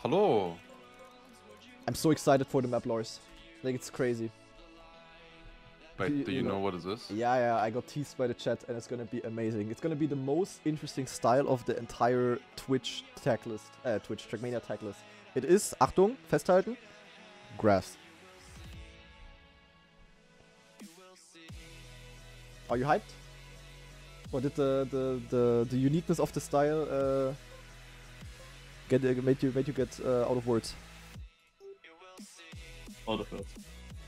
Hello. I'm so excited for the map, Lars. Like, it's crazy. Wait, do you know what it is? Yeah, I got teased by the chat and it's gonna be amazing. It's gonna be the most interesting style of the entire Twitch tag list. Trackmania tag list. It is, Achtung, festhalten, grass. Are you hyped? Or did the uniqueness of the style made you get out of words? Out of words.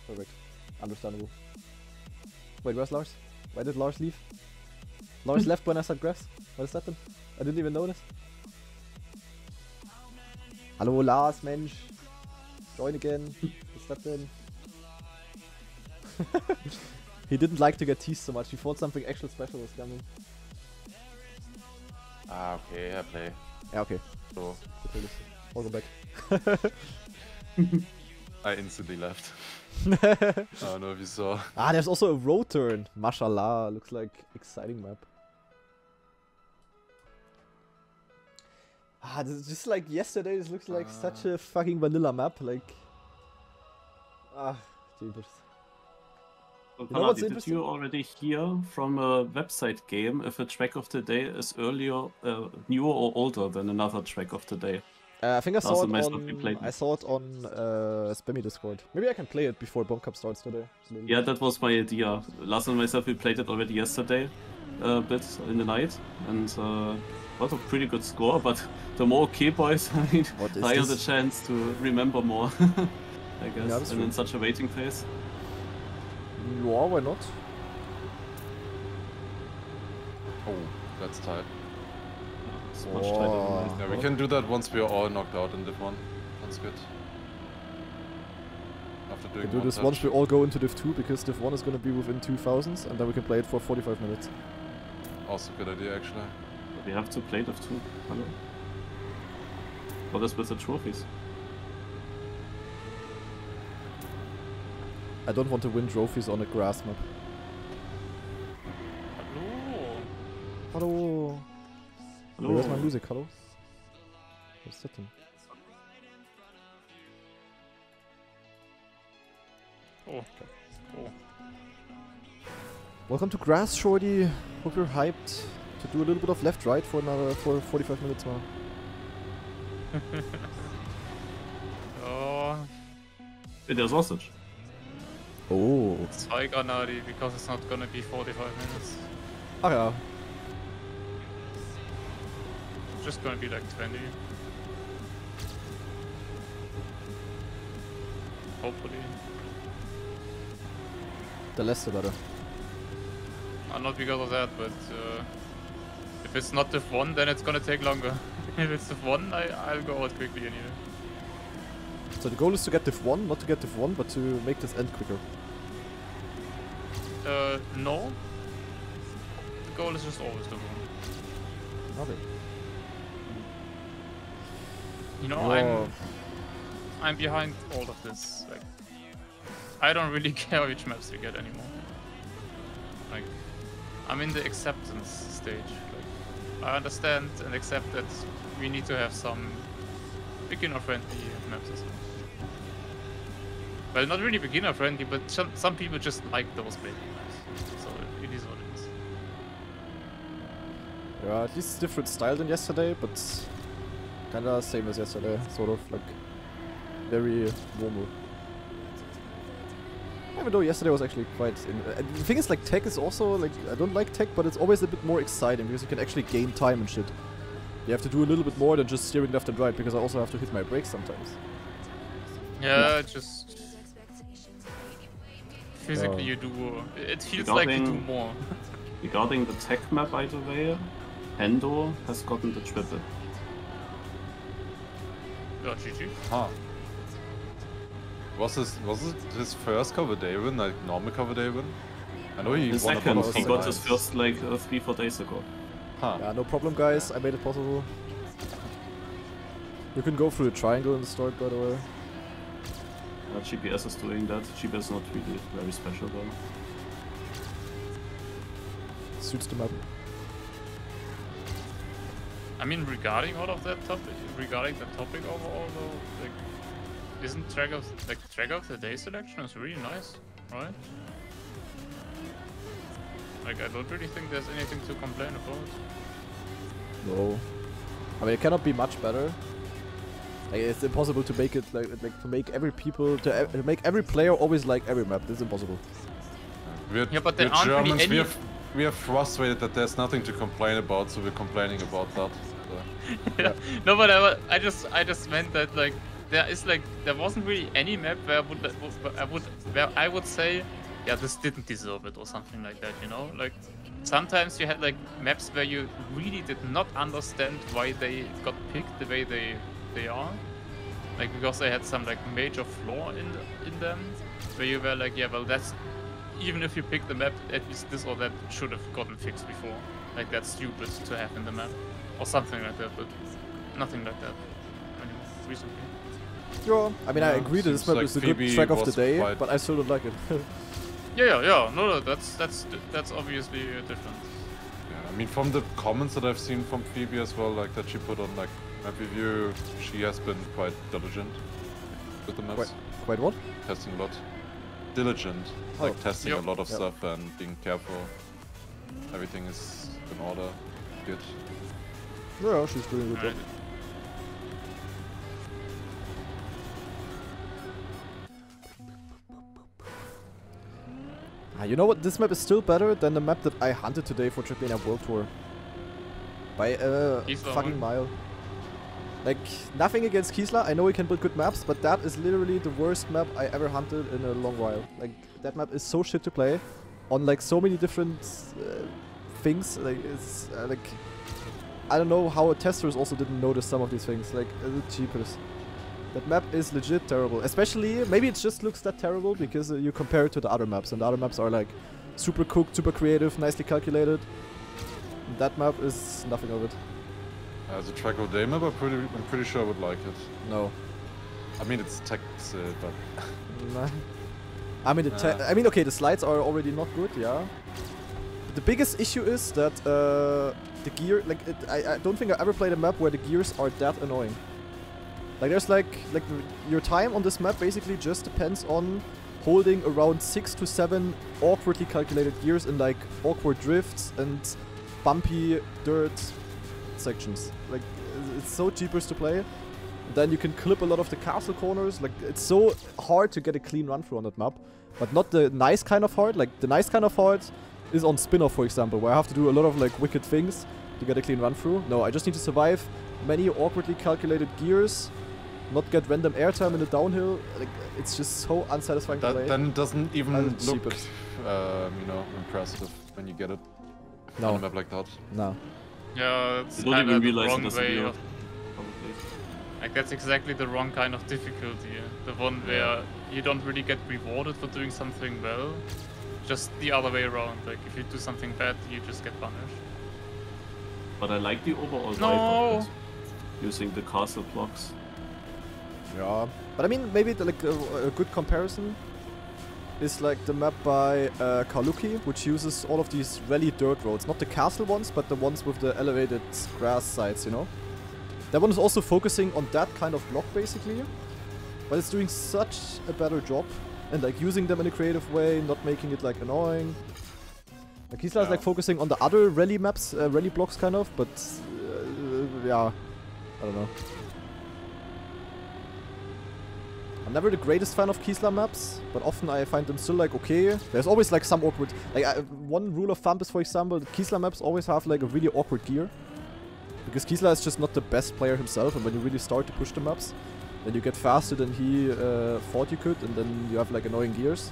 Perfect. Understandable. Wait, where's Lars? Why did Lars leave? Lars left when I said grass? What is that then? I didn't even notice. Hallo Lars, Mensch. Join again. What's that then? He didn't like to get teased so much. He thought something actual special was coming. Ah, okay, I play. Yeah, okay. So. I'll go back. I instantly left. I don't know if you saw. Ah, there's also a road turn. Mashallah, looks like exciting map. Ah, this is just like yesterday. This looks like such a fucking vanilla map. Like, jeepers. Well, You know what's did interesting? you already hear from a website game if a track of the day is earlier, newer or older than another track of the day? I think I saw Last it time I stopped and on. played I it. saw it on Spammy Discord. Maybe I can play it before Bomb Cup starts today. Maybe. Yeah, that was my idea. Lars and myself, we played it already yesterday, a bit in the night, and got a pretty good score. But the more okay boys, I mean, What is higher this? the chance to remember more, I guess, Yeah, that's and true. in such a waiting phase. Yeah, why not? Oh, that's tight. It's much tighter than Yeah, we can do that once we are all knocked out in Div 1. That's good. After doing We do one this touch. once we all go into Div 2 because Div 1 is gonna be within 2000s and then we can play it for 45 minutes. Also a good idea, actually. We have to play Div 2. Hello. What is with the trophies? I don't want to win trophies on a grass map. Hallo. Hello. Hello. Where's my music? Hello? What's that then? Oh. Oh. Welcome to Grass, Shorty. Hope you're hyped to do a little bit of left-right for another 45 minutes now. Oh. With the sausage. Oh. Zweiganadi, because it's not gonna be 45 minutes. Ach ja. It's just gonna be like 20. Hopefully. The less the better. Not because of that, but if it's not Div 1, then it's gonna take longer. If it's Div 1, I'll go out quickly anyway. So the goal is to get Div 1, not to get Div 1, but to make this end quicker. No. The goal is just always Div 1. Okay. You know, Oh. I'm behind all of this. Like, I don't really care which maps we get anymore. Like, I'm in the acceptance stage. Like, I understand and accept that we need to have some beginner-friendly maps as well. Well, not really beginner-friendly, but some people just like those big maps. So it is what it is. Yeah, at least it's different style than yesterday, but kinda same as yesterday. Sort of like very normal. Even though yesterday was actually quite... the thing is, like, tech is also, like, I don't like tech, but it's always a bit more exciting because you can actually gain time and shit. You have to do a little bit more than just steering left and right because I also have to hit my brakes sometimes. Yeah, just... Physically you do... It feels like you do more. Regarding the tech map, by the way, Endo has gotten the triple. Yeah, GG. Huh. Was it his first cover day win, like normal cover day win? I know he The won a second, bunch of he got his times. first like 3-4 days ago. Huh. Yeah, no problem, guys. I made it possible. You can go through the triangle in the start, by the way. GPS is doing that. GPS is not really very special though. Suits the map. I mean, regarding all of that topic, overall, though, like, isn't track of the day selection is really nice, right? Like, I don't really think there's anything to complain about. No. I mean, it cannot be much better. Like, it's impossible to make it like to make every player always like every map. This is impossible. Yeah, but there we're aren't really Germans, any... we are frustrated that there's nothing to complain about, so we're complaining about that. So. Yeah. No, but I just meant that, like, there wasn't really any map where I would say, yeah, this didn't deserve it or something like that, you know? Like, sometimes you had like maps where you really did not understand why they got picked the way they are, like because they had some like major flaw in them, where you were like, yeah, well, that's, even if you pick the map, at least this or that should have gotten fixed before. Like, that's stupid to have in the map or something like that, but nothing like that anymore recently. Yeah, I mean, I agree that this map like is a good Phoebe track of the day, quite... but I still don't like it. Yeah. No, that's obviously different. Yeah, I mean, from the comments that I've seen from Phoebe as well, like that she put on like map review, she has been quite diligent with the maps. Quite what? Testing a lot. Diligent. Oh. Like testing Yep. a lot of stuff and being careful. Everything is in order. Good. Yeah, she's doing a good job. You know what? This map is still better than the map that I hunted today for Trackmania World Tour. By a fucking mile. Like, nothing against Kiesler, I know he can build good maps, but that is literally the worst map I ever hunted in a long while. Like, that map is so shit to play on like so many different things. Like, it's like, I don't know how testers also didn't notice some of these things. Like, cheapers. That map is legit terrible. Especially, maybe it just looks that terrible because you compare it to the other maps, and the other maps are like super cooked, super creative, nicely calculated. And that map is nothing of it. As a track of day map, I'm pretty sure I would like it. No. I mean, it's text, but... Nah. I mean, okay, the slides are already not good, yeah. But the biggest issue is that the gear, like, I don't think I ever played a map where the gears are that annoying. Like, there's like your time on this map basically just depends on holding around 6 to 7 awkwardly calculated gears in like awkward drifts and bumpy dirt sections. Like, it's so cheapers to play. Then you can clip a lot of the castle corners. Like, it's so hard to get a clean run through on that map, but not the nice kind of hard. Like, the nice kind of hard is on spin-off, for example, where I have to do a lot of like wicked things to get a clean run through. No, I just need to survive many awkwardly calculated gears, not get random airtime in the downhill. Like, it's just so unsatisfying to play. Then it doesn't even look, cheap you know, impressive when you get it on a map like that. No. Yeah, it's kind of the wrong way of... Like, that's exactly the wrong kind of difficulty. The one where you don't really get rewarded for doing something well. Just the other way around. Like, if you do something bad, you just get punished. But I like the overall vibe of it, using the castle blocks. Yeah, but I mean, maybe like a good comparison is like the map by Karluki, which uses all of these rally dirt roads. Not the castle ones, but the ones with the elevated grass sides, you know? That one is also focusing on that kind of block, basically. But it's doing such a better job. And like using them in a creative way, not making it like annoying. Like, he's like focusing on the other rally maps, rally blocks kind of, but yeah, I don't know. I'm never the greatest fan of Kiesler maps, but often I find them still like okay. There's always like some awkward, like one rule of thumb is, for example, that Kiesler maps always have like a really awkward gear. Because Kiesler is just not the best player himself, and when you really start to push the maps, then you get faster than he thought you could, and then you have like annoying gears.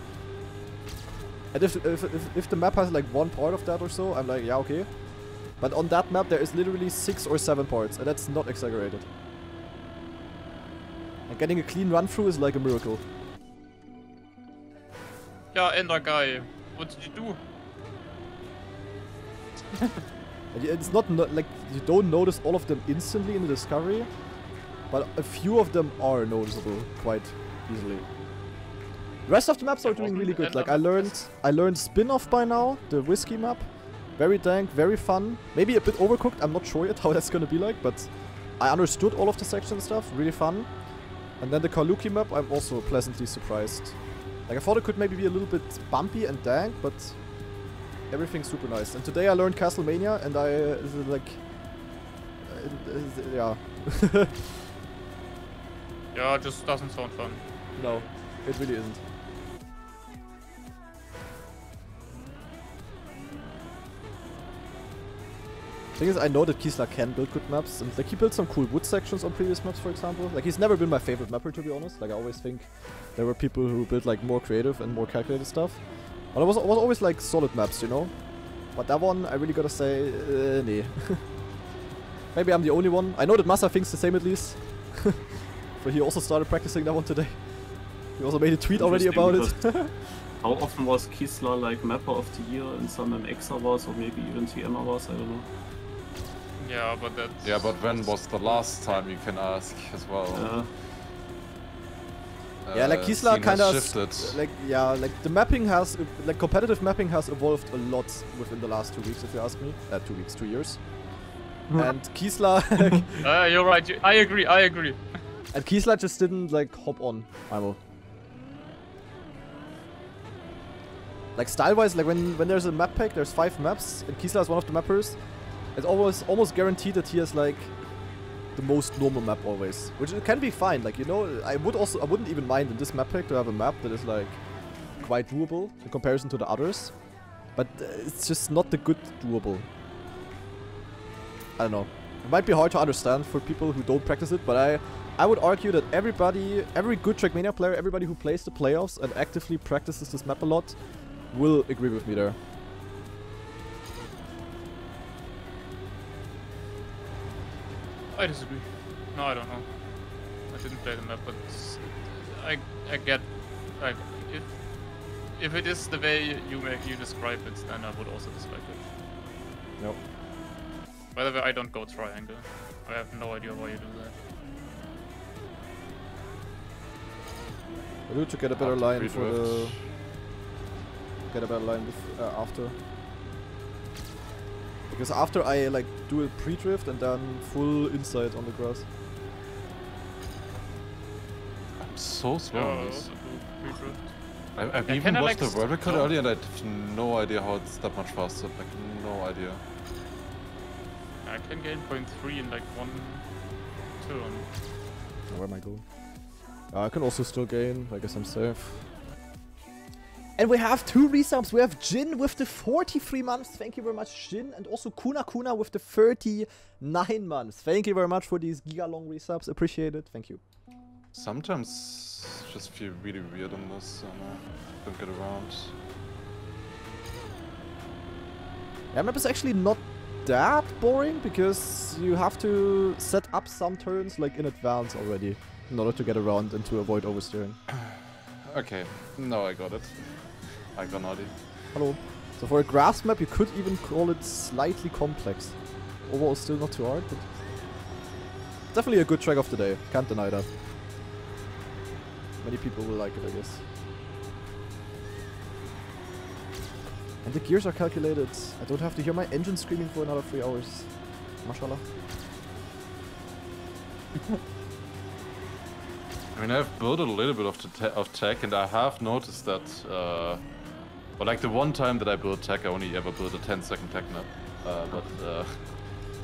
And if the map has like one part of that or so, I'm like, yeah, okay. But on that map there is literally 6 or 7 parts, and that's not exaggerated. And getting a clean run through is like a miracle. Yeah, Ender guy, what did you do? It's not like you don't notice all of them instantly in the discovery, but a few of them are noticeable quite easily. The rest of the maps are doing really good. Like, I learned spin-off by now, the whiskey map, Very dank, very fun. Maybe a bit overcooked, I'm not sure yet how that's gonna be like, but I understood all of the section stuff, really fun. And then the Kaluki map, I'm also pleasantly surprised. Like, I thought it could maybe be a little bit bumpy and dank, but everything's super nice. And today I learned Castlemania, and yeah. Yeah, it just doesn't sound fun. No, it really isn't. Thing is, I know that Kisla can build good maps, and like he built some cool wood sections on previous maps, for example. Like, he's never been my favorite mapper, to be honest. Like, I always think there were people who built like more creative and more calculated stuff. But it was always like solid maps, you know. But that one, I really gotta say, nee. Maybe I'm the only one. I know that Masa thinks the same at least. But he also started practicing that one today. He also made a tweet already about it. How often was Kisla like mapper of the year in some MX awards or maybe even TM awards? I don't know. Yeah, but that's... Yeah, but when was the last time, you can ask as well. Yeah, like Kisla kind of shifted. like the mapping has, like competitive mapping has evolved a lot within the last 2 weeks, if you ask me. 2 weeks, 2 years. And Kisla... you're right, I agree. And Kisla just didn't like hop on Imo. Like style-wise, like when there's a map pack, there's 5 maps, and Kisla is one of the mappers. It's almost guaranteed that he has like the most normal map always, which can be fine. Like, you know, I wouldn't even mind in this map pack to have a map that is like quite doable in comparison to the others, but it's just not the good doable. I don't know. It might be hard to understand for people who don't practice it, but I would argue that every good Trackmania player, everybody who plays the playoffs and actively practices this map a lot, will agree with me there. I disagree. No, I don't know. I didn't play the map, but I get, like, if it is the way you describe it, then I would also dislike it. Nope. By the way, I don't go triangle. I have no idea why you do that. I do to get a better line for the... Get a better line after. Because after I like do a pre-drift and then full inside on the grass. I'm so slow on this. Pre-drift. I've even watched the world record earlier and I have no idea how it's that much faster. Like, no idea. I can gain 0.3 in like 1 turn. Where am I going? I can also still gain. I guess I'm safe. And we have 2 resubs. We have Jin with the 43 months. Thank you very much, Jin. And also Kuna with the 39 months. Thank you very much for these giga-long resubs. Appreciate it. Thank you. Sometimes just feel really weird on this. Don't get around. Yeah, map is actually not that boring because you have to set up some turns like in advance already in order to get around and to avoid oversteering. Okay, no, I got it. I got naughty. Hello. So for a grass map, you could even call it slightly complex. Overall, still not too hard, but definitely a good track of the day. Can't deny that. Many people will like it, I guess. And the gears are calculated. I don't have to hear my engine screaming for another 3 hours. Mashallah. I mean, I've built a little bit of tech, and I have noticed that, well, like the one time that I built tech, I only ever built a 10-second tech map, but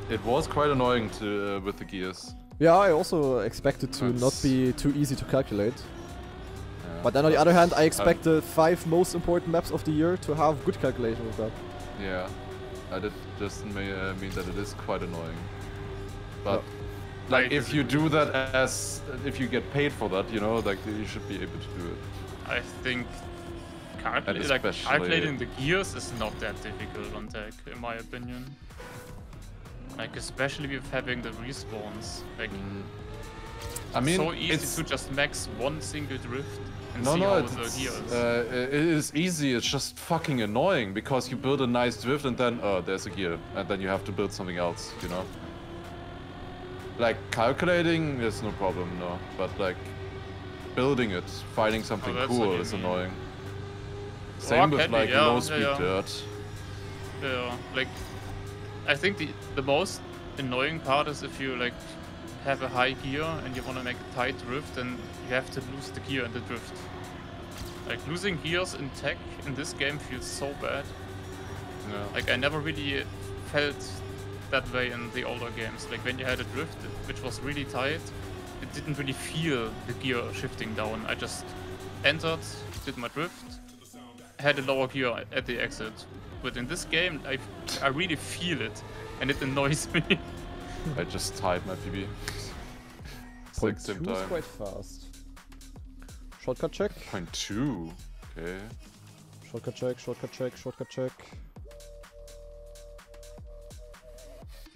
it was quite annoying to with the gears. Yeah, I also expect it to not be too easy to calculate. Yeah, but then on the other hand, I expect the 5 most important maps of the year to have good calculation with that. Yeah, I did just mean that it is quite annoying. But like, if you do that if you get paid for that, you know, like, you should be able to do it. I think calculating the gears is not that difficult on tech, in my opinion. Like, especially with having the respawns. Like, I mean, so easy to just max one single drift and see how the gears. It is easy, it's just fucking annoying, because you build a nice drift and then, there's a gear, and then you have to build something else, you know? Like, calculating is no problem, no. But, like, building it, finding something cool is annoying. Same with, like, low-speed dirt. Like, I think the most annoying part is if you like have a high gear and you want to make a tight drift, then you have to lose the gear in the drift. Like losing gears in tech in this game feels so bad. Yeah. Like I never really felt that way in the older games. Like when you had a drift which was really tight, it didn't really feel the gear shifting down. I just entered, did my drift, had a lower gear at the exit. But in this game, I really feel it, and it annoys me. I just tied my PB. Point Same 2 is time. quite fast. Shortcut check. 0.2. Okay. Shortcut check, shortcut check, shortcut check.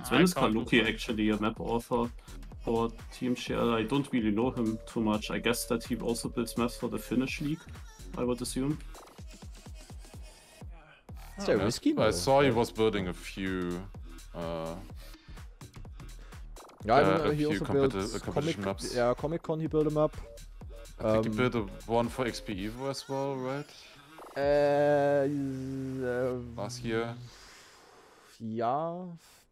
Sven is Kaluki actually a map author for Team Share? I don't really know him too much. I guess that he also builds maps for the Finnish league, I would assume. Is that risky? I saw he was building a few. Yeah, I know, a he few also built competition maps. Yeah, Comic Con he built a map. I think he built one for XP Evo as well, right? Last year. Yeah,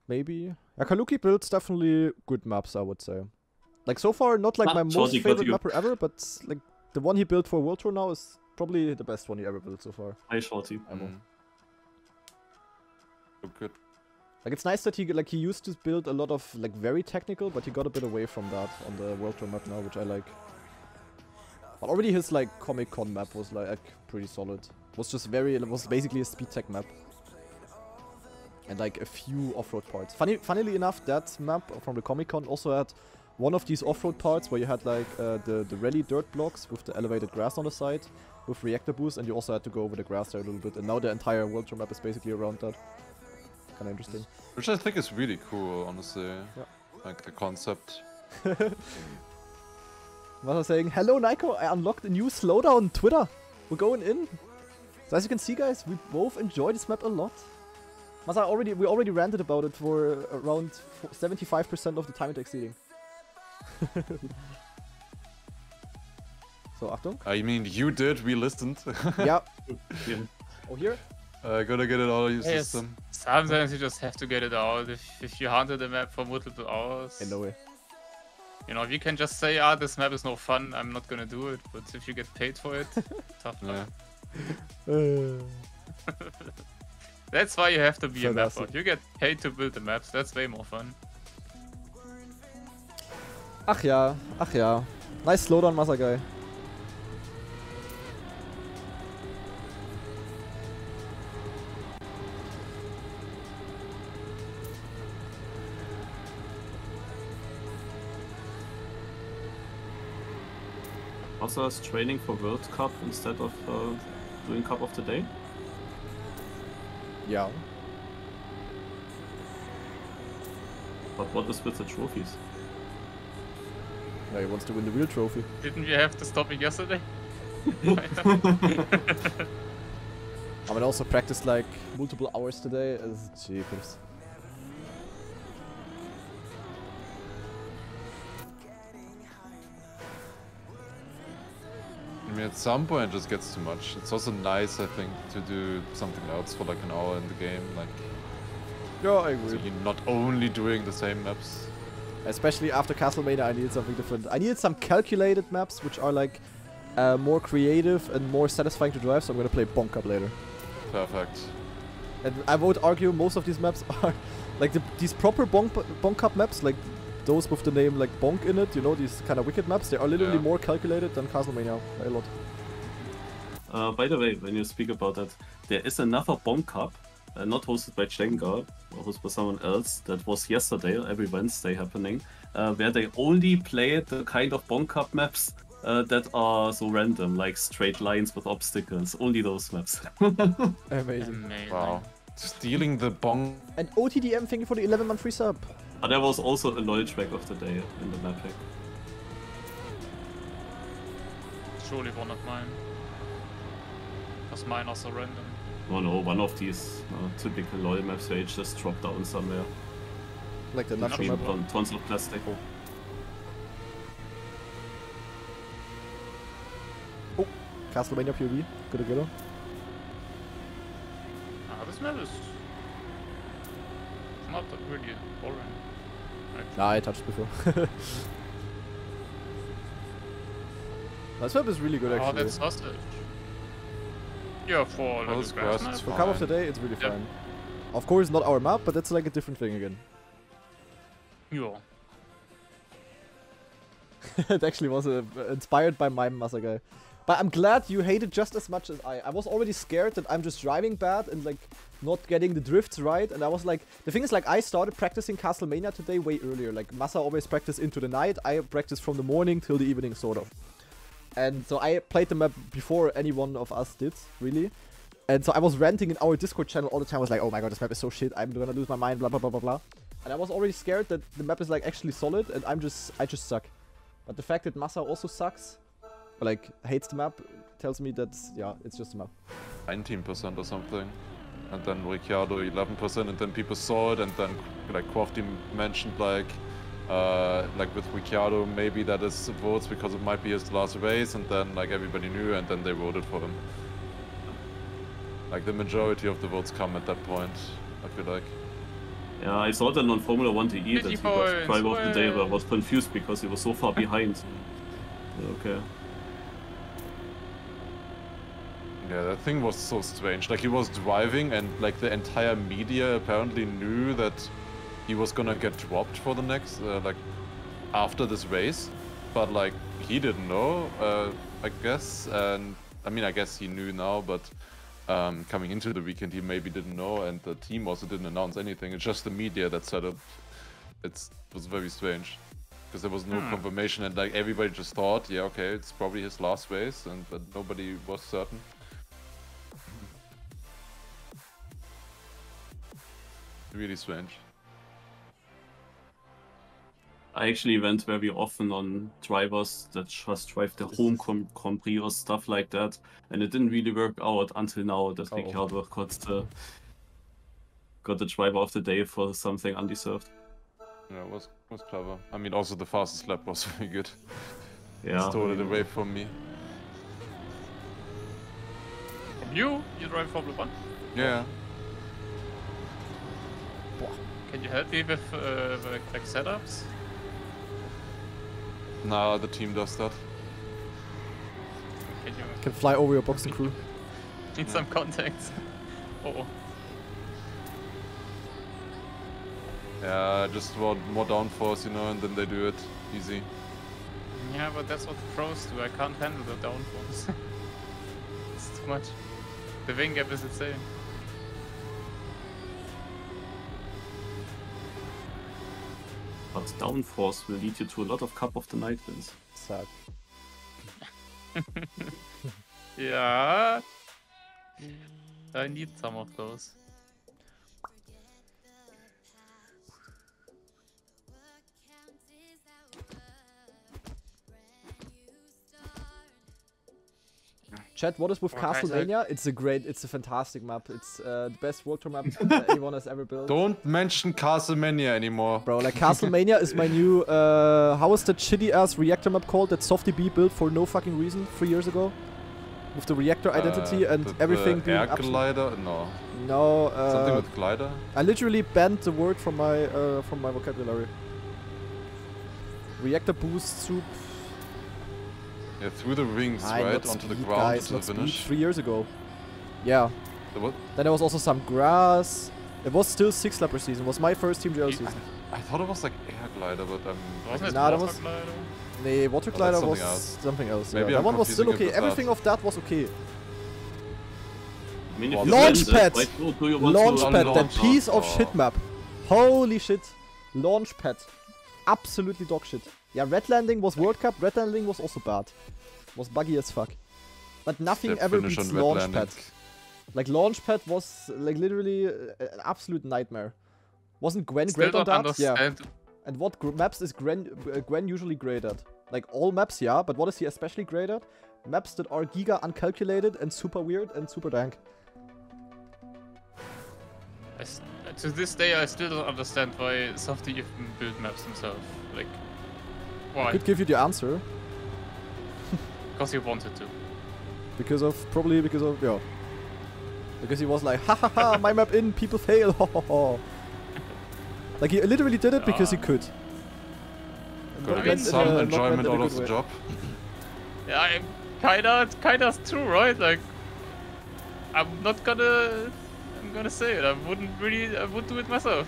maybe. Yeah, Kaluki builds definitely good maps, I would say. Like so far, not like my most favorite mapper ever, but like the one he built for World Tour now is probably the best one he ever built so far. Hi, Shorty. So good. Like it's nice that he used to build a lot of like very technical, but he got a bit away from that on the World Tour map now, which I like. But already his like Comic Con map was like pretty solid. It was basically a speed tech map. And like a few off-road parts. Funnily enough, that map from the Comic Con also had one of these off-road parts where you had like the rally dirt blocks with the elevated grass on the side with reactor boost, and you also had to go over the grass there a little bit. And now the entire World Tour map is basically around that. Kinda interesting. Which I think is really cool, honestly. Yeah. Like the concept. Was saying, hello Nico, I unlocked a new slowdown on Twitter. We're going in. So as you can see, guys, we both enjoy this map a lot. Masa, we already ranted about it for around 75% of the time it's exceeding. So, Achtung. I mean, you did, we listened. Yeah. Yeah. Oh, here? Gotta get it out of your system. Sometimes you just have to get it out. If you hunted the map for multiple hours. In no way. You know, if you can just say, ah, this map is no fun, I'm not gonna do it. But if you get paid for it, tough luck. That's why you have to be a mapper. You get paid to build the maps, that's way more fun. Ach ja, ach ja. Nice slowdown, Masa guy. Also is training for World Cup instead of doing Cup of the Day? Yeah. But what is with the trophies? Yeah, he wants to win the real trophy. Didn't we have to stop it yesterday? I mean, also practiced like multiple hours today. Jeepers. I mean, at some point it just gets too much. It's also nice, I think, to do something else for like an hour in the game. Like, yeah, I agree. so you're not only doing the same maps. Especially after Castlemania, I needed something different. I needed some calculated maps, which are like more creative and more satisfying to drive. So I'm gonna play Bonk Cup later. Perfect. And I would argue most of these maps are like these proper Bonk Cup maps, like those with the name like Bonk in it. You know, these kind of wicked maps. They are literally more calculated than Castlemania by a lot. By the way, when you speak about that, there is another Bonk Cup. Not hosted by Jenga, or hosted by someone else, that was yesterday, every Wednesday happening, where they only play the kind of Bonk Cup maps that are so random, like straight lines with obstacles, only those maps. Amazing. Wow. Stealing the Bonk. And OTDM, thank you for the 11-month free sub. But there was also a LOL track of the day in the map pack. Surely one of mine. Was mine also random? Oh no, one of these typical LOL maps where you just drop down somewhere. Like the natural map. On tons of plastic. Oh, Castlevania POV. Good. Ah, this map is not really boring. Nah, I touched before. This map is really good Oh, actually. that's sausage. Yeah, for like Those a grass grass map. is For Cup of the Day, it's really fine. Of course, not our map, but that's like a different thing again. Yeah. It actually was inspired by my Masagai. But I'm glad you hate it just as much as I. I was already scared that I'm just driving bad and like not getting the drifts right. And I was like, the thing is like I started practicing Castlemania today way earlier. Like Masa always practiced into the night. I practiced from the morning till the evening sort of. And so I played the map before any one of us did, really. And so I was ranting in our Discord channel all the time. I was like, oh my god, this map is so shit. I'm gonna lose my mind, blah blah blah blah blah. And I was already scared that the map is like actually solid and I just suck. But the fact that Masa also sucks, or like hates the map, tells me that yeah, it's just a map. 19% or something. And then Ricciardo 11%, and then people saw it, and then like Crofty mentioned like with Ricciardo maybe that is votes because it might be his last race, and then like everybody knew, and then they voted for him. Like the majority of the votes come at that point, I feel like. Yeah, I saw that on Formula 1 TE that he got points, driver of the day, but I way. was confused because he was so far behind. Okay. Yeah, that thing was so strange. Like he was driving, and like the entire media apparently knew that he was gonna get dropped for the next, like after this race, but like he didn't know, I guess. And I mean, I guess he knew now, but coming into the weekend he maybe didn't know, and the team also didn't announce anything. It's just the media that said it. It was very strange because there was no confirmation, and like everybody just thought, yeah, okay, it's probably his last race, and but nobody was certain. Really strange. I actually went very often on drivers that just drive their home Grand Prix or stuff like that, and it didn't really work out until now that Ricciardo got the driver of the day for something undeserved. Yeah, it was clever. I mean, also the fastest lap was very good. Yeah. Stole it away from me. From you? You drive Formula 1? Yeah. Can you help me with like setups? Nah, the team does that. Can you Can fly over your boxing crew. need some contacts? Oh. Yeah, just more downforce, you know, and then they do it easy. Yeah, but that's what the pros do. I can't handle the downforce. It's too much. The wing gap is insane. But downforce will lead you to a lot of Cup of the Night wins. Sad. Yeah. I need some of those. Chat, what is with What can I say? Castlemania? It's a fantastic map. It's the best World Tour map anyone has ever built. Don't mention Castlemania anymore. Bro, like Castlemania is my new, how is that shitty ass reactor map called that Softy B built for no fucking reason 3 years ago? With the reactor identity and everything being air absolute- glider? No. No, Something with glider? I literally banned the word from my vocabulary. Reactor boost soup. Yeah, through the rings, Nein, right? not Onto the speed, ground guys, to not the speed, finish. 3 years ago. Yeah. The what? Then there was also some grass. It was still 6-lapper season. It was my first Team JL season. I thought it was like air glider, but Wasn't it Nah, that water was- glider? Nee, water Oh, glider that's was something else. something else. Maybe yeah. I'm That one was still confusing okay. it with Everything of that was okay. I mean, if Well, you Launch spend pad! it, why do you want to Launchpad, that launch- piece of oh. shit map. Holy shit. Launchpad. Absolutely dog shit. Yeah, Red Landing was World Cup. Red Landing was also bad. Was buggy as fuck. But nothing the ever finish beats on Red Launchpad. Landing. Like Launchpad was like literally an absolute nightmare. Wasn't Gwen Still great on don't that? Yeah. understand. And what maps is Gwen usually great at? Like all maps, yeah, but what is he especially great at? Maps that are giga uncalculated and super weird and super dank. To this day, I still don't understand why Softy even built maps himself. Like, I why? could give you the answer. Because he wanted to. Probably because of, yeah. Because he was like, ha ha ha, my map in, people fail, ho ho ho. Like he literally did it because he could. Gotta Not get meant some in a- not enjoyment meant in a out of good the way. job. Yeah, kinda true, right? Like, I'm gonna say it. I would do it myself.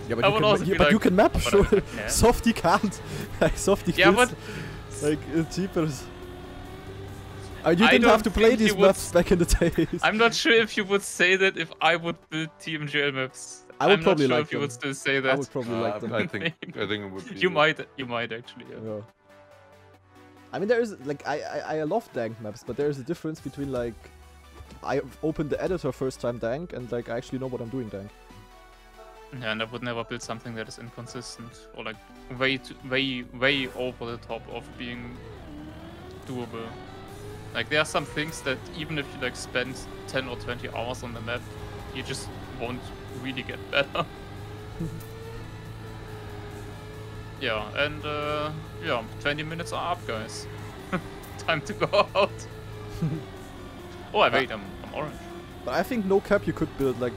Yeah, but I you would can, also be but you like, can map, but sure. I can. Softy can't. Like, Softy Yeah, kills, but like cheapers. You I didn't have don't to play think these you would maps back in the days. I'm not sure if you would say that if I would build TMGL maps. I would I'm probably not sure like if you them. would still say that. I would probably like them. I think it would be. You might actually. Yeah. Yeah. I mean, there is like I love dank maps, but there is a difference between like I opened the editor first time dank and like I actually know what I'm doing dank. Yeah, and I would never build something that is inconsistent or like way over the top of being doable. Like there are some things that even if you like spend 10 or 20 hours on the map, you just won't really get better. Yeah, and yeah, 20 minutes are up, guys. Time to go out. Oh, wait, I'm orange. But I think no cap you could build like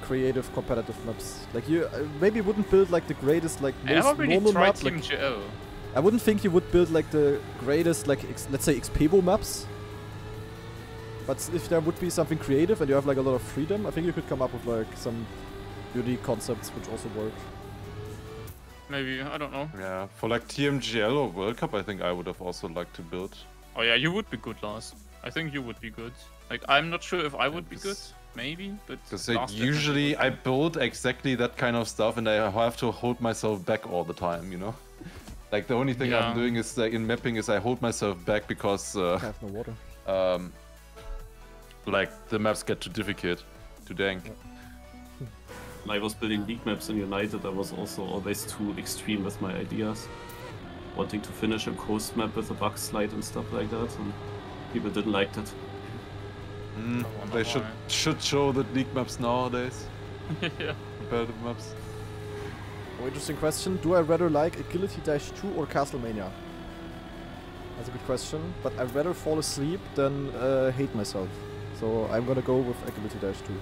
creative competitive maps. Like you maybe wouldn't build like the greatest like I never most really normal tried map. Like, TMGL. I wouldn't think you would build like the greatest like let's say XPbo maps. But if there would be something creative and you have like a lot of freedom, I think you could come up with like some unique concepts which also work. Maybe, I don't know. Yeah, for like TMGL or World Cup, I think I would have also liked to build. Oh yeah, you would be good, Lars. I think you would be good. Like, I'm not sure if I would be good. Maybe, but Because Lars definitely usually would I be. build exactly that kind of stuff and I have to hold myself back all the time, you know? Like the only thing Yeah. I'm doing is like in mapping is I hold myself back because I have no water. like the maps get too difficult to dank. When I was building league maps in United, I was also always too extreme with my ideas. Wanting to finish a coast map with a bug slide and stuff like that, and people didn't like that. Mm, I wonder they why. should show the league maps nowadays, Yeah. competitive maps. Oh, interesting question. Do I rather like Agility Dash 2 or Castlemania? That's a good question, but I'd rather fall asleep than hate myself. So I'm gonna go with Agility Dash 2.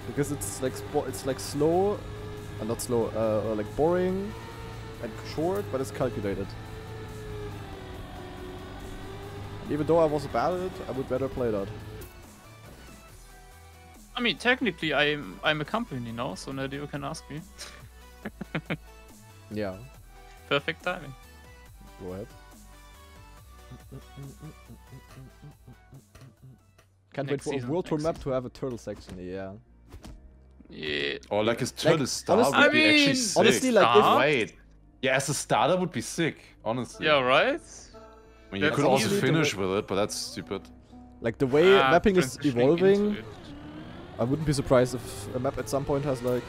Because it's like slow, not slow, like boring and short, but it's calculated. And even though I was bad at it, I would rather play that. I mean, technically, I'm a company now, so Nadio can ask me. Yeah, Perfect timing. go ahead. Can't wait Next for a season, World Tour next map to have a turtle section, yeah. Yeah. Or like his turtle star honestly- would be I actually mean, sick. honestly, like, if- Wait. Yeah, as a starter would be sick, honestly. Yeah, right? I mean, you that's could also honestly the finish with it, but that's stupid. Like the way Ah, mapping is transitioning into evolving, it. I wouldn't be surprised if a map at some point has like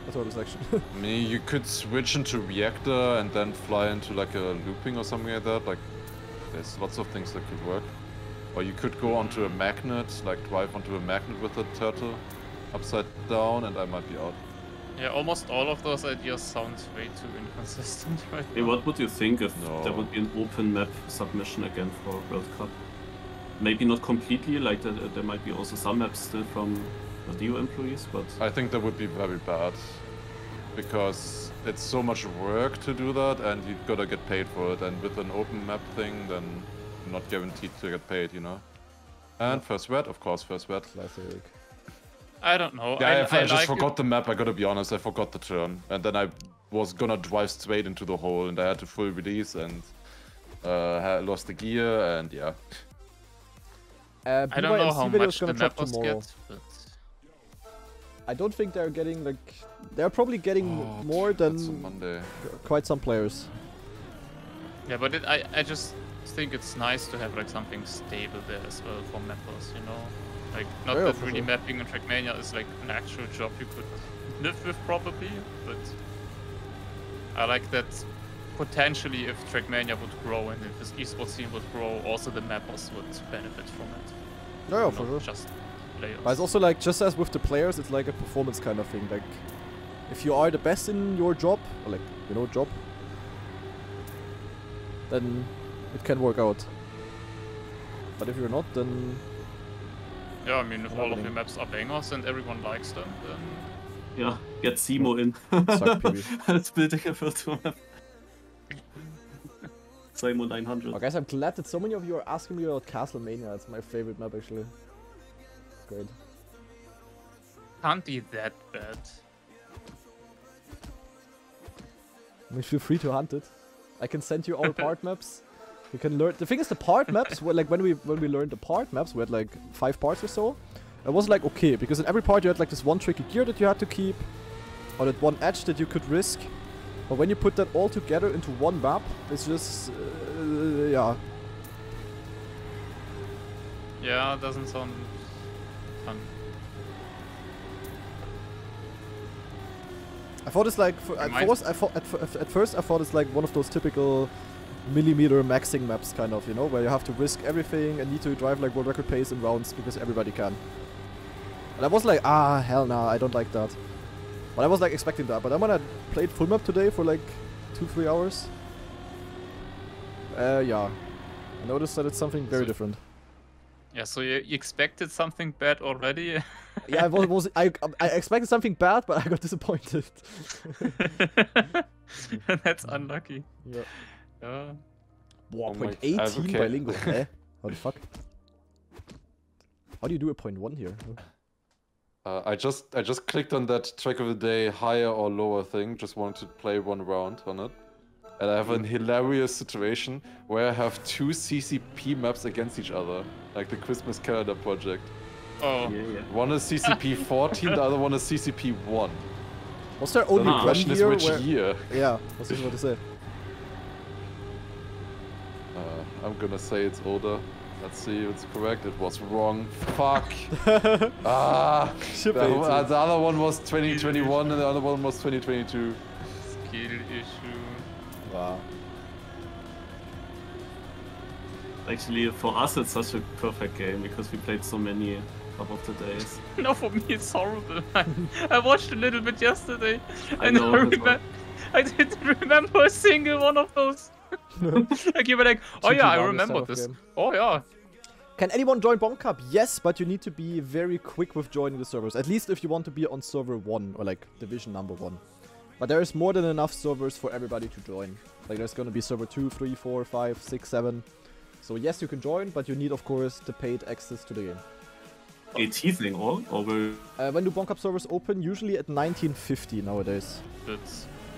a turtle section. I mean, you could switch into reactor and then fly into like a looping or something like that. Like, there's lots of things that could work. Or you could go onto a magnet, like drive onto a magnet with a turtle upside down, and I might be out. Yeah, almost all of those ideas sound way too inconsistent right Hey, now. what would you think if No. there would be an open map submission again for World Cup? Maybe not completely, like there might be also some maps still from Dio employees, but I think that would be very bad. Because it's so much work to do that, and you gotta get paid for it. And with an open map thing, then you're not guaranteed to get paid, you know? And first red, of course, first red. Classic. I don't know. Yeah, I just like forgot the map, I gotta be honest, I forgot the turn. And then I was gonna drive straight into the hole, and I had to full release, and lost the gear, and yeah. I don't know how much the drop mappers tomorrow. get, but I don't think they're getting like they're probably getting Oh, more that's than on Monday. quite some players. yeah, but I just think it's nice to have like something stable there as well for mappers, you know? Like, not Yeah, that for really sure. mapping in Trackmania is like an actual job you could live with probably, but I like that potentially if Trackmania would grow and if this esports scene would grow, also the mappers would benefit from it. Yeah, Not for sure. just players. But it's also like just as with the players, it's like a performance kind of thing. Like if you are the best in your job, or like job, then it can work out. But if you're not, then Yeah, I mean, if all of happening. your maps are bangers and everyone likes them, then Yeah, get Simo in. Suck, PB. It's building a virtual map. Simo 900. Oh, guys, I'm glad that so many of you are asking me about Castlemania. It's my favorite map, actually. Great. Can't be that bad. I mean, feel free to hunt it. I can send you all part maps. You can learn. The thing is, the part maps were like when we learned the part maps, we had like 5 parts or so. It was like okay because in every part you had like this one tricky gear that you had to keep, or that one edge that you could risk. But when you put that all together into one map, it's just yeah. Yeah, it doesn't sound fun. I thought it's like at first I thought it's like one of those typical millimeter maxing maps kind of, you know, where you have to risk everything and need to drive like world record pace in rounds because everybody can. And I was like, ah, hell nah, I don't like that. But I was like expecting that. But then when I played full map today for like 2-3 hours, yeah, I noticed that it's something very different. Yeah, so you expected something bad already? Yeah, I expected something bad, but I got disappointed. That's unlucky. Yeah. Wow, Oh, point 18 bilingual, eh? How the fuck? How do you do a point 1 here? I just clicked on that track of the day higher or lower thing. Just wanted to play one round on it, and I have a hilarious situation where I have 2 CCP maps against each other, like the Christmas calendar project. Oh. Yeah. One is CCP 14, the other one is CCP 1. Was there only The one question is year which where... year. Yeah, I was just about to say. I'm gonna say it's older. Let's see if it's correct. It was wrong. Fuck. Ah. Ship The other one was 2021 and the other one was 2022. Skill issue. Wow. Actually, for us it's such a perfect game because we played so many of the days. No, for me it's horrible. I watched a little bit yesterday, and know, I didn't remember a single one of those. Like you were like, oh yeah, I remember this. Oh yeah. Can anyone join Bomb Cup? Yes, but you need to be very quick with joining the servers. At least if you want to be on server 1 or like division number 1. But there is more than enough servers for everybody to join. Like there's gonna be server 2, 3, 4, 5, 6, 7. So yes, you can join, but you need of course the paid access to the game. A teasing or will... When do Bomb Cup servers open? Usually at 1950 nowadays.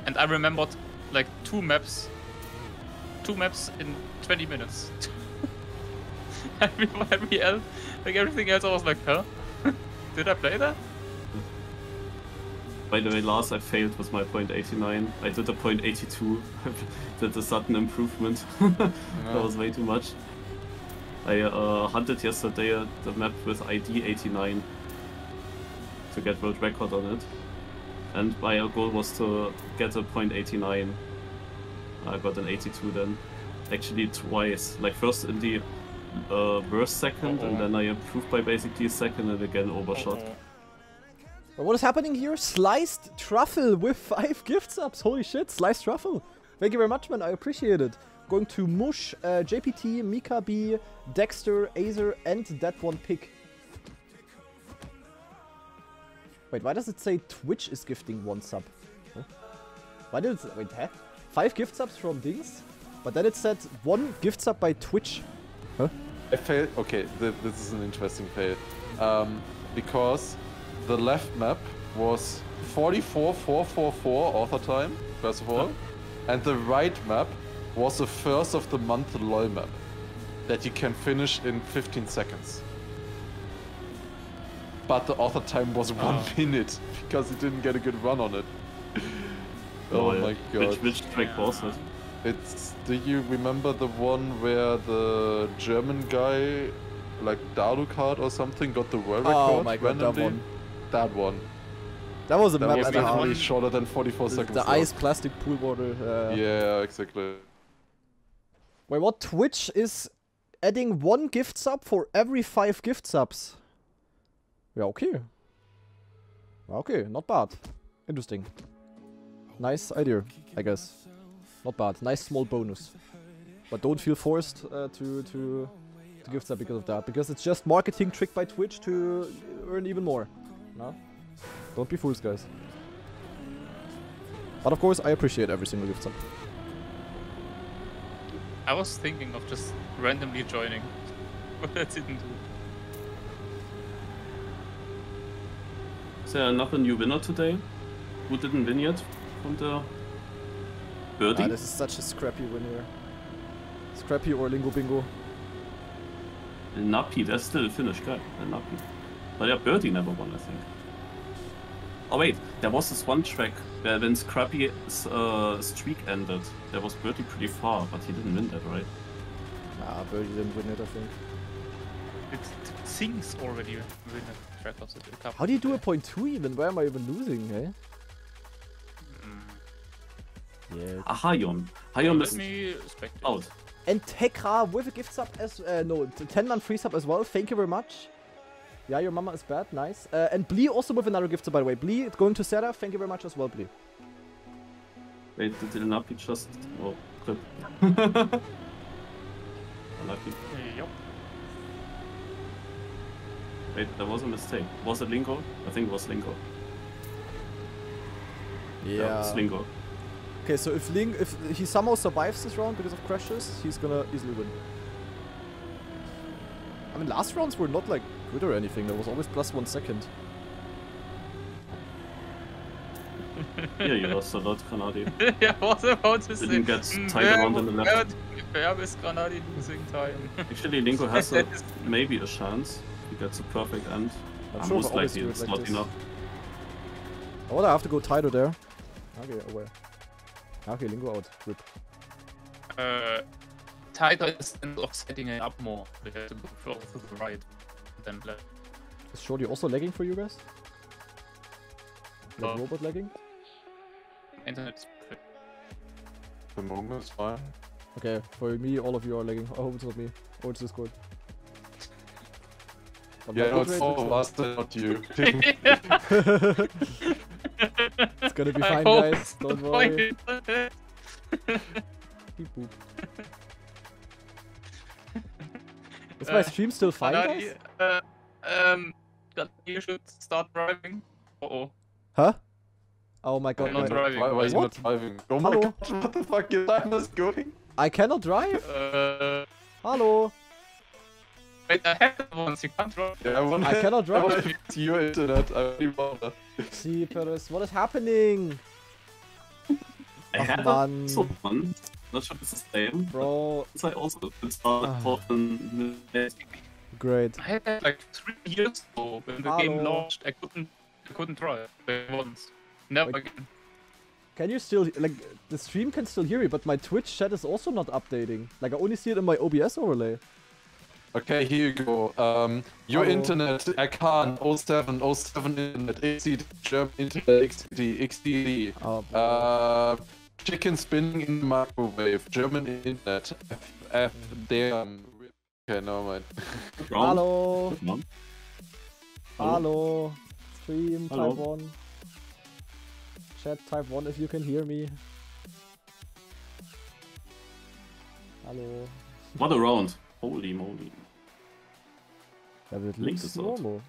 And I remembered like 2 maps in 20 minutes. Everything else I was like, huh? Did I play that? By the way, last I failed with my point 89. I did a point 82. Did a sudden improvement. That was way too much. I hunted yesterday the map with ID 89 to get world record on it. And my goal was to get a point 89. I got an 82 then. Actually twice. Like first in the worst second, and then I improved by basically a second and again overshot. But what is happening here? Sliced Truffle with 5 gift subs. Holy shit, Sliced Truffle. Thank you very much, man. I appreciate it. Going to Mush, JPT, Mika B, Dexter, Azer, and that one pig. Wait, why does it say Twitch is gifting 1 sub? Huh? Why did it... Wait, huh? 5 gift subs from Dings? But then it said 1 gift sub by Twitch. Huh? I failed. Okay, this is an interesting fail. Because the left map was 44,444 author time, first of all. And the right map was the first of the month LOL map that you can finish in 15 seconds. But the author time was 1 minute because he didn't get a good run on it. Oh my god. Which track was it? It's... Do you remember the one where the German guy, like Dalucard or something, got the world record? Oh my god, randomly? that one. That one. That was a That map was and a half. definitely shorter than 44 seconds. The ice plastic pool water. Yeah, exactly. Wait, what? Twitch is adding 1 gift sub for every 5 gift subs. Yeah, okay. Okay, not bad. Interesting. Nice idea, I guess. Not bad. Nice small bonus. But don't feel forced to gift sub because of that. Because it's just marketing trick by Twitch to earn even more. No? Don't be fools, guys. But of course, I appreciate every single gift sub. I was thinking of just randomly joining, but I didn't do. Is there another new winner today? Who didn't win yet from the birdie? This is such a scrappy win here. Scrappy or Lingo Bingo. Nappy, that's still a Finnish guy. Nappy. But yeah, birdie never won, I think. Oh wait, there was this one track where when Scrappy's streak ended, there was birdie pretty far, but he didn't win that, right? Nah, Birdie didn't win it, I think. It seems already win a track of the cup. How do you do a .2 even? Where am I even losing, eh? Yeah. Hayom. Hayom Let is me spectate. out. And Tekra with a gift sub as no, 10-month free sub as well. Thank you very much. Yeah, your mama is bad. Nice. And Blee also with another gift sub, by the way. Blee going to Sarah. Thank you very much as well, Blee. Wait, did Nappy just... Oh, clip. Unlucky. Yup. Wait, there was a mistake. Was it Lingo? I think it was Lingo. Yeah, it was Lingo. Okay, so if he somehow survives this round because of crashes, he's gonna easily win. I mean, last rounds were not like good or anything. There was always +1 second. Yeah, you lost a lot, Granadi. Yeah, I was about to say. Didn't get tied around in the left. Where is Granadi losing time? Actually, Lingo has maybe a chance. He gets a perfect end. I'm sure most likely it's like not this. enough. Oh, I have to go Tido there. Okay, away. Okay, Lingo out. Rip. Tighter is of setting it up more. They have to go further to the right than left. Is Shorty also lagging for you guys? Like robot lagging? Internet's perfect. The moment is fine. Okay, for me, all of you are lagging. I hope it's not me. Oh, it's Discord. But Yeah, my no, bit it's rate all looks of us, not you. It's gonna be I fine, hope guys. Don't worry. Beep boop. Is my stream still fine, guys? You should start driving. Uh-oh. Huh? Oh my god. I'm not driving. Why are you What? not driving? Oh my Hello? god, what the fuck, your time is going? I cannot drive? Hello? Wait, I have it once, you can't drive. Yeah, I cannot drive. It's your internet, I really bother. See, Perez, what is happening? I Ach, had Mann. also one. Not sure if it's the same. Bro, I also started for great. I had that like 3 years ago when the game Hello. launched. I couldn't drive once. Never Like- again. Can you still, like, the stream can still hear me, but my Twitch chat is also not updating. Like, I only see it in my OBS overlay. Okay, here you go. Your Hello. internet, I can't. 07 internet, XCD, German internet, XDD. Oh, Chicken spinning in the microwave, German internet, damn. Okay, never mind. Hello. Hello. Hello. Stream, Hello. type 1. Chat, type 1 if you can hear me. Hello. What a round. Holy moly. Ja, it Link looks is out. normal.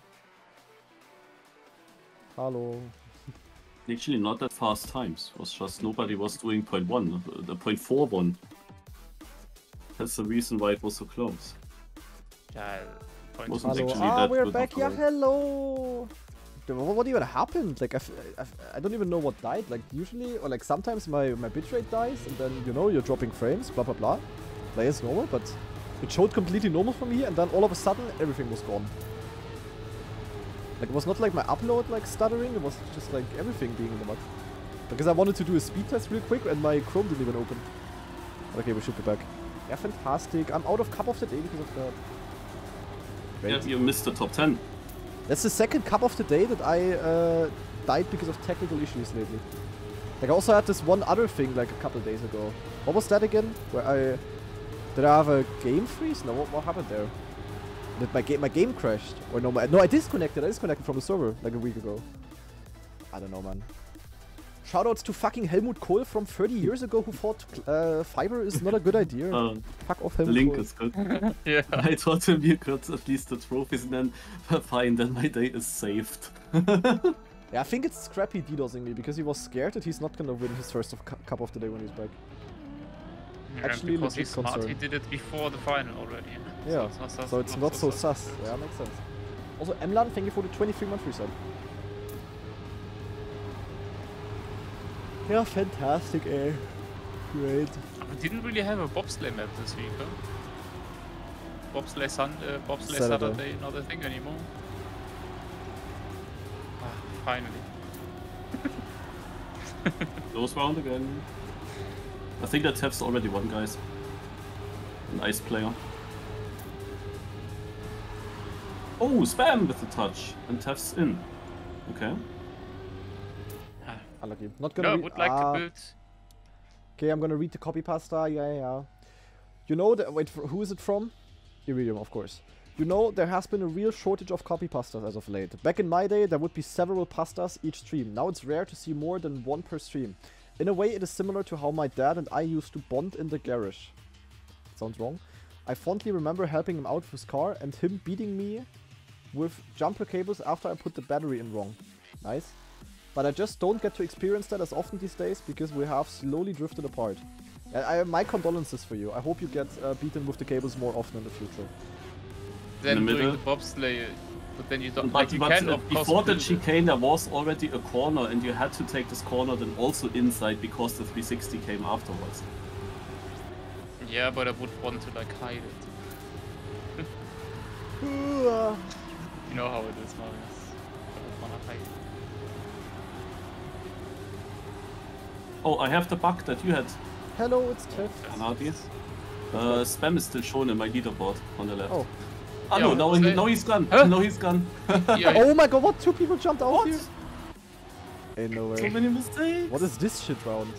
Hello. Actually not that fast times. It was just nobody was doing 0.1, the 0.41. That's the reason why it was so close. Yeah, Wasn't Hello. actually Ah, that we're good back. of a Yeah, round. hello. Dude, what even happened? Like, I don't even know what died. Like, usually, or like sometimes my bitrate dies, and then, you know, you're dropping frames, blah blah blah. Play is normal, but it showed completely normal for me, and then all of a sudden, everything was gone. Like, it was not like my upload, like, stuttering, it was just like everything being in the mud. Because I wanted to do a speed test real quick, and my Chrome didn't even open. Okay, we should be back. Yeah, fantastic. I'm out of Cup of the Day because of that. Yeah, Great. you missed the top 10. That's the second Cup of the Day that I died because of technical issues lately. Like, I also had this one other thing, like, a couple days ago. What was that again? Where did I have a game freeze? No, what happened there? Did my game crashed? Or no, I disconnected. I disconnected from the server like a week ago. I don't know, man. Shoutouts to fucking Helmut Kohl from 30 years ago who thought fiber is not a good idea. Fuck off, Helmut Link Kohl. is good. Yeah. I told him you got at least the trophies and then fine, then my day is saved. Yeah, I think it's Scrappy DDoSing me because he was scared that he's not gonna win his first cup of the day when he's back. Yeah, Actually, because legit he's smart, concern. he did it before the final already. Yeah, so it's not so sus. Yeah. Yeah, makes sense. Also, Emlan, thank you for the 23-month resub. Yeah, fantastic, eh? Great. We didn't really have a bobsleigh map this week, huh? Bobsleigh Saturday. Saturday, not a thing anymore. Ah, finally. Close round again. I think that Tef's already won, guys. Nice player. Oh, spam with the touch. And Tef's in. Okay. Unlucky. Not gonna No, read. would like to build. Okay, I'm gonna read the copy pasta. Yeah. You know that. Wait, who is it from? Iridium, of course. You know, there has been a real shortage of copy pastas as of late. Back in my day, there would be several pastas each stream. Now it's rare to see more than one per stream. In a way, it is similar to how my dad and I used to bond in the garage. Sounds wrong. I fondly remember helping him out with his car and him beating me with jumper cables after I put the battery in wrong. Nice. But I just don't get to experience that as often these days because we have slowly drifted apart. My condolences for you. I hope you get beaten with the cables more often in the future. Then the doing middle. the bobsleigh, but then you don't. But, you can, of course, before the build it. chicane there was already a corner and you had to take this corner then also inside because the 360 came afterwards. Yeah, but I would want to like hide it. You know how it is, Marius. I would wanna hide it. Oh, I have the bug that you had, Hello, it's Tiff. Anadi. Spam is still shown in my leaderboard on the left. Oh. Ah Yeah, no, now he's gone. Huh? Now he's gone. Yeah, Oh my god, what? 2 people jumped out What? here? Ain't no So way. many mistakes. What is this shit round?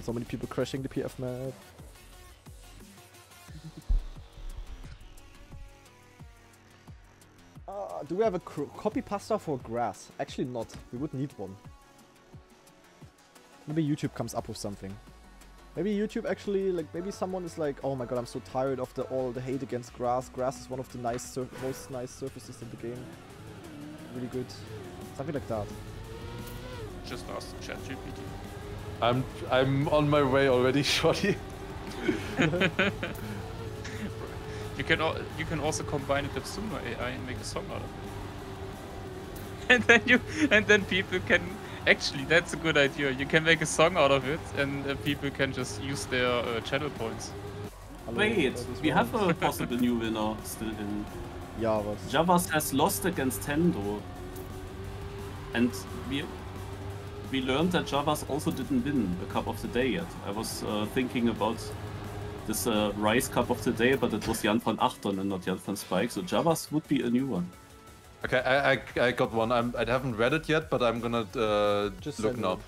So many people crashing the PF map. Do we have a copy pasta for grass? Actually not. We would need one. Maybe YouTube comes up with something. Maybe YouTube actually, like, maybe someone is like, oh my god, I'm so tired of all the hate against grass. Grass is one of the most nice surfaces in the game. Really good. Something like that. just ask ChatGPT. I'm on my way already, Shotty. You can also combine it with Sumo AI and make a song out of it. And then people can actually, that's a good idea. You can make a song out of it, and people can just use their channel points. Hello, Wait, we have a possible new winner still in. Yeah, but Javas has lost against Tendo. And we learned that Javas also didn't win a Cup of the Day yet. I was thinking about this Rice Cup of the Day, but it was Jan van Achtern and not Jan van Spike, so Javas would be a new one. Okay, I got one. I haven't read it yet, but I'm gonna Just look send now. it.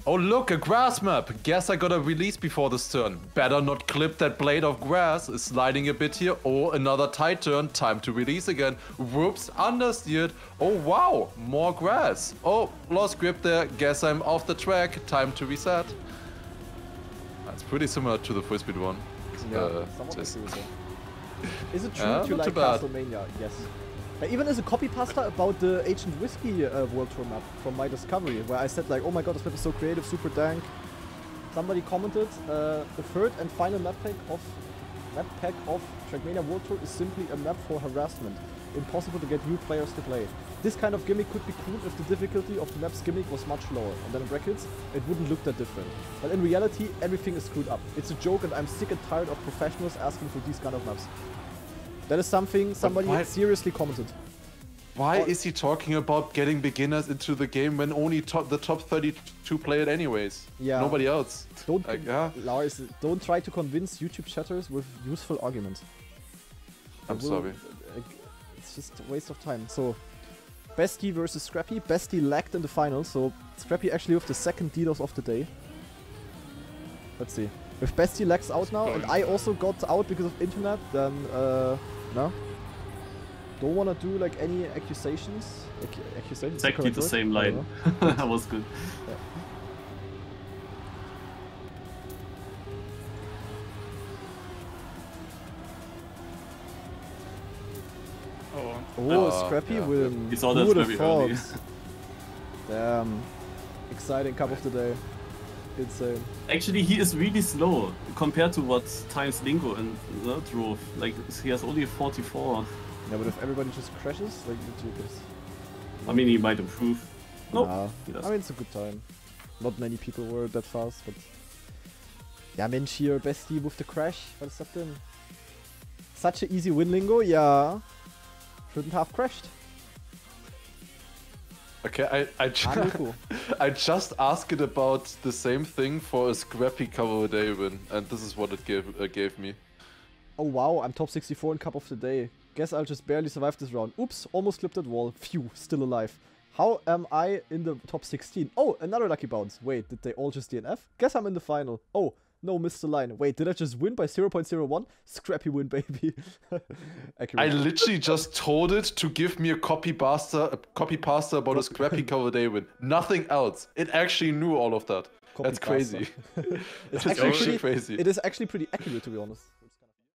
Oh look, a grass map! Guess I got a release before this turn. Better not clip that blade of grass. Is sliding a bit here. Oh, another tight turn. Time to release again. Whoops, understeered. Oh wow, more grass. Oh, lost grip there. Guess I'm off the track. Time to reset. That's pretty similar to the first speed one. yeah, somewhat just- agree with that. Is it true Yeah, you not like too bad. Castlevania? Yes. Even as a copy pasta about the Ancient Whiskey World Tour map from my discovery, where I said like, oh my god, this map is so creative, super dank. Somebody commented, the third and final map pack of Trackmania World Tour is simply a map for harassment. Impossible to get new players to play. This kind of gimmick could be cool if the difficulty of the map's gimmick was much lower, and then in brackets, it wouldn't look that different. But in reality, everything is screwed up. It's a joke and I'm sick and tired of professionals asking for these kind of maps. That is something somebody why- seriously commented. Why is he talking about getting beginners into the game when only the top 32 play it anyways? Yeah. Nobody else. Don't, Like, yeah. Lars, don't try to convince YouTube chatters with useful arguments. I'm sorry. It's just a waste of time. So, Bestie versus Scrappy. Bestie lagged in the final, so Scrappy actually with the second DDoS of the day. Let's see. If Bestie lags out now, and I also got out because of internet, then no. Don't wanna do like any accusations. Accusations. Exactly the same line. That was good. Yeah. Oh, Oh, Scrappy yeah. win. We saw Who that would have very thought? early. Damn. Exciting cup of the day. Insane. Actually, he is really slow compared to what times Lingo and drove. Like, he has only 44. Yeah, but if everybody just crashes, like, literally just... I mean, he might improve. No, Nah. he I doesn't. mean, it's a good time. Not many people were that fast, but... Ja, Mensch, hier, Bestie with the crash. Was ist das denn? Such an easy win, Lingo? Yeah. Shouldn't have crashed. Okay, I just asked about the same thing for a Scrappy cover day win, and this is what it gave me. Oh wow, I'm top 64 in Cup of the Day. Guess I'll just barely survive this round. Oops, almost clipped that wall. Phew, still alive. How am I in the top 16? Oh, another lucky bounce. Wait, did they all just DNF? Guess I'm in the final. Oh, no, missed the line. Wait, did I just win by 0.01? Scrappy win, baby. I literally just told it to give me a copy pasta about a Scrappy cover day win. Nothing else. It actually knew all of that. That's crazy. It's It's actually crazy. It is actually pretty accurate, to be honest.